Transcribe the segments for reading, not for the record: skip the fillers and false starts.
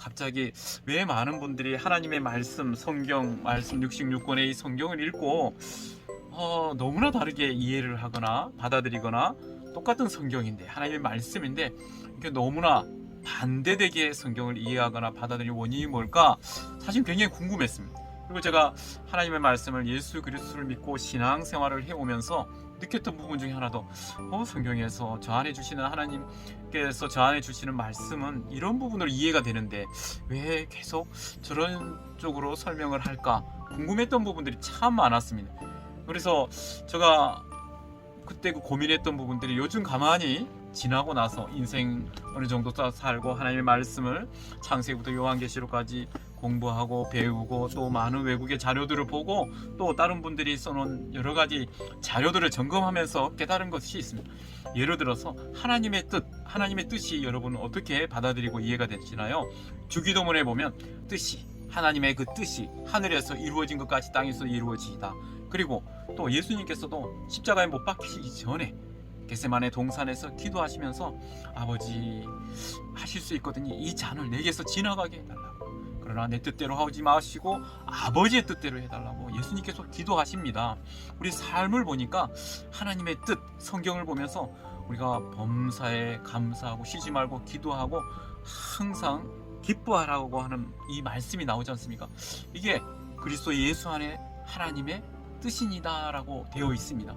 갑자기 왜 많은 분들이 하나님의 말씀, 성경 말씀 66권의 이 성경을 읽고 너무나 다르게 이해를 하거나 받아들이거나 똑같은 성경인데 하나님의 말씀인데 이게 너무나 반대되게 성경을 이해하거나 받아들이는 원인이 뭘까? 사실 굉장히 궁금했습니다. 그리고 제가 하나님의 말씀을 예수 그리스도를 믿고 신앙생활을 해오면서 느꼈던 부분 중에 하나도 성경에서 저 안에 주시는 하나님께서 저 안에 주시는 말씀은 이런 부분으로 이해가 되는데 왜 계속 저런 쪽으로 설명을 할까 궁금했던 부분들이 참 많았습니다. 그래서 제가 그때 그 고민했던 부분들이 요즘 가만히 지나고 나서 인생 어느 정도 살고 하나님의 말씀을 창세기부터 요한계시록까지 공부하고 배우고 또 많은 외국의 자료들을 보고 또 다른 분들이 써놓은 여러 가지 자료들을 점검하면서 깨달은 것이 있습니다. 예를 들어서 하나님의 뜻, 하나님의 뜻이 여러분은 어떻게 받아들이고 이해가 되시나요? 주기도문에 보면 뜻이, 하나님의 그 뜻이 하늘에서 이루어진 것까지 땅에서 이루어지이다. 그리고 또 예수님께서도 십자가에 못 박히시기 전에 겟세마네 동산에서 기도하시면서 아버지 하실 수 있거든요. 이 잔을 내게서 지나가게 해달라고. 그러나 내 뜻대로 하지 마시고 아버지의 뜻대로 해달라고 예수님께서 기도하십니다. 우리 삶을 보니까 하나님의 뜻, 성경을 보면서 우리가 범사에 감사하고 쉬지 말고 기도하고 항상 기뻐하라고 하는 이 말씀이 나오지 않습니까? 이게 그리스도 예수 안에 하나님의 뜻이니다라고 되어 있습니다.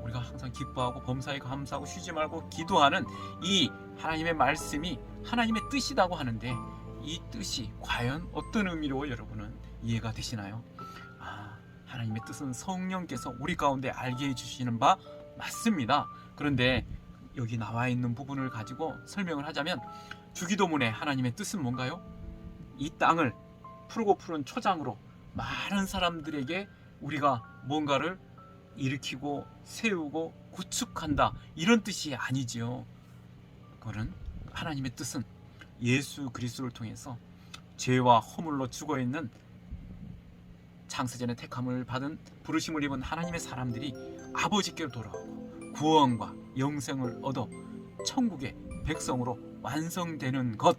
우리가 항상 기뻐하고 범사에 감사하고 쉬지 말고 기도하는 이 하나님의 말씀이 하나님의 뜻이라고 하는데 이 뜻이 과연 어떤 의미로 여러분은 이해가 되시나요? 하나님의 뜻은 성령께서 우리 가운데 알게 해주시는 바 맞습니다. 그런데 여기 나와 있는 부분을 가지고 설명을 하자면 주기도문의 하나님의 뜻은 뭔가요? 이 땅을 푸르고 푸른 초장으로 많은 사람들에게 우리가 뭔가를 일으키고 세우고 구축한다 이런 뜻이 아니지요. 그거는 하나님의 뜻은 예수 그리스도를 통해서 죄와 허물로 죽어있는 창세전에 택함을 받은 부르심을 입은 하나님의 사람들이 아버지께로 돌아오고 구원과 영생을 얻어 천국의 백성으로 완성되는 것,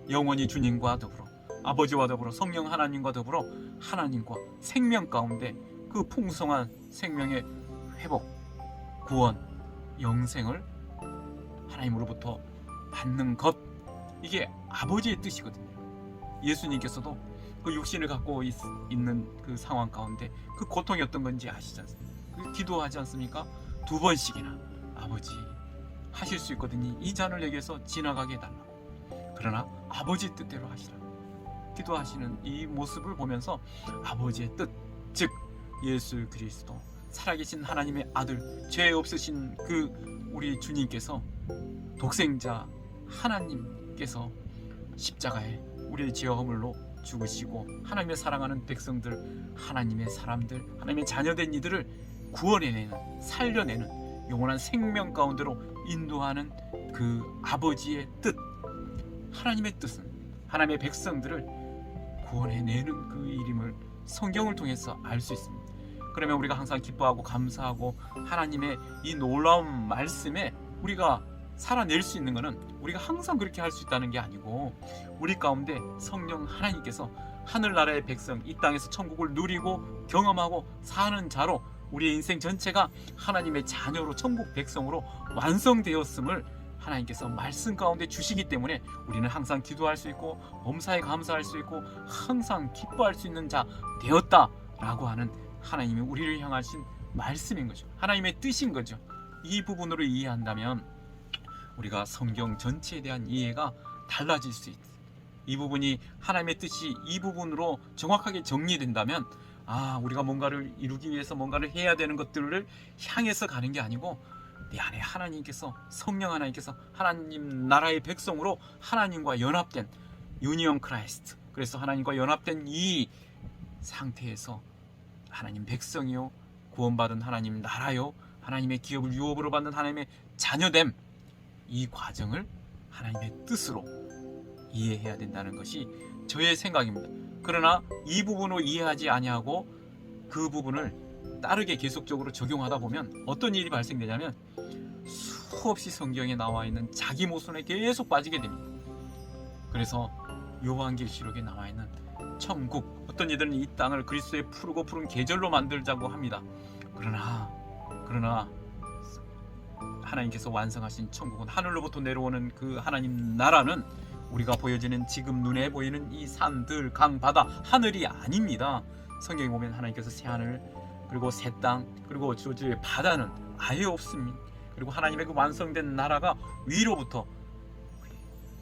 영원히 주님과 더불어 아버지와 더불어 성령 하나님과 더불어 하나님과 생명 가운데 그 풍성한 생명의 회복, 구원, 영생을 하나님으로부터 받는 것, 이게 아버지의 뜻이거든요. 예수님께서도 그 육신을 갖고 있는 그 상황 가운데 그 고통이 어떤 건지 아시지 않습니까? 기도하지 않습니까? 2번씩이나 아버지 하실 수 있거든요. 이 잔을 내게서 지나가게 해달라고. 그러나 아버지의 뜻대로 하시라고 기도하시는 이 모습을 보면서 아버지의 뜻, 즉 예수 그리스도 살아계신 하나님의 아들, 죄 없으신 그 우리 주님께서 독생자 하나님께서 십자가에 우리의 죄와 허물로 죽으시고 하나님의 사랑하는 백성들, 하나님의 사람들, 하나님의 자녀된 이들을 구원해내는, 살려내는 영원한 생명 가운데로 인도하는 그 아버지의 뜻, 하나님의 뜻은 하나님의 백성들을 구원해내는 그 일임을 성경을 통해서 알 수 있습니다. 그러면 우리가 항상 기뻐하고 감사하고 하나님의 이 놀라운 말씀에 우리가 살아낼 수 있는 것은 우리가 항상 그렇게 할 수 있다는 게 아니고 우리 가운데 성령 하나님께서 하늘나라의 백성, 이 땅에서 천국을 누리고 경험하고 사는 자로 우리의 인생 전체가 하나님의 자녀로 천국 백성으로 완성되었음을 하나님께서 말씀 가운데 주시기 때문에 우리는 항상 기도할 수 있고 범사에 감사할 수 있고 항상 기뻐할 수 있는 자 되었다라고 하는 하나님이 우리를 향하신 말씀인 거죠. 하나님의 뜻인 거죠. 이 부분으로 이해한다면 우리가 성경 전체에 대한 이해가 달라질 수 있다. 이 부분이 하나님의 뜻이 이 부분으로 정확하게 정리된다면 우리가 뭔가를 이루기 위해서 뭔가를 해야 되는 것들을 향해서 가는 게 아니고 내 안에 하나님께서, 성령 하나님께서 하나님 나라의 백성으로 하나님과 연합된 유니온 크라이스트, 그래서 하나님과 연합된 이 상태에서 하나님 백성이요, 구원받은 하나님 나라요, 하나님의 기업을 유업으로 받는 하나님의 자녀됨, 이 과정을 하나님의 뜻으로 이해해야 된다는 것이 저의 생각입니다. 그러나 이 부분을 이해하지 아니하고 그 부분을 따르게 계속적으로 적용하다 보면 어떤 일이 발생되냐면 수없이 성경에 나와 있는 자기 모순에 계속 빠지게 됩니다. 그래서 요한계시록에 나와 있는 천국, 어떤 이들은 이 땅을 그리스도의 푸르고 푸른 계절로 만들자고 합니다. 그러나 하나님께서 완성하신 천국은, 하늘로부터 내려오는 그 하나님 나라는 우리가 보여지는 지금 눈에 보이는 이 산들, 강, 바다, 하늘이 아닙니다. 성경에 보면 하나님께서 새 하늘, 그리고 새 땅, 그리고 저주의 바다는 아예 없습니다. 그리고 하나님의 그 완성된 나라가 위로부터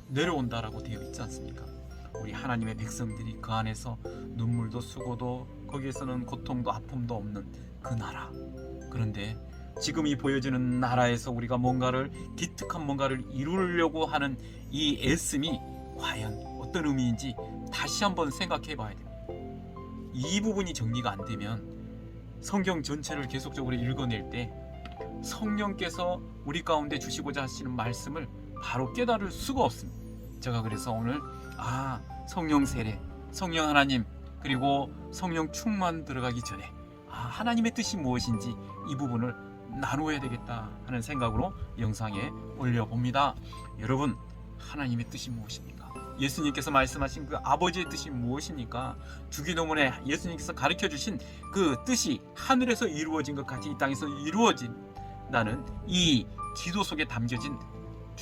내려온다라고 되어 있지 않습니까? 우리 하나님의 백성들이 그 안에서 눈물도 수고도, 거기에서는 고통도 아픔도 없는 그 나라. 그런데 지금 이 보여지는 나라에서 우리가 뭔가를, 기특한 뭔가를 이루려고 하는 이 애씀이 과연 어떤 의미인지 다시 한번 생각해 봐야 됩니다. 이 부분이 정리가 안 되면 성경 전체를 계속적으로 읽어낼 때 성령께서 우리 가운데 주시고자 하시는 말씀을 바로 깨달을 수가 없습니다. 제가 그래서 오늘 성령 세례, 성령 하나님, 그리고 성령 충만 들어가기 전에 하나님의 뜻이 무엇인지 이 부분을 나누어야 되겠다 하는 생각으로 영상에 올려봅니다. 여러분, 하나님의 뜻이 무엇입니까? 예수님께서 말씀하신 그 아버지의 뜻이 무엇입니까? 주기도문에 예수님께서 가르쳐 주신 그 뜻이 하늘에서 이루어진 것 같이 이 땅에서 이루어진다는 이 기도 속에 담겨진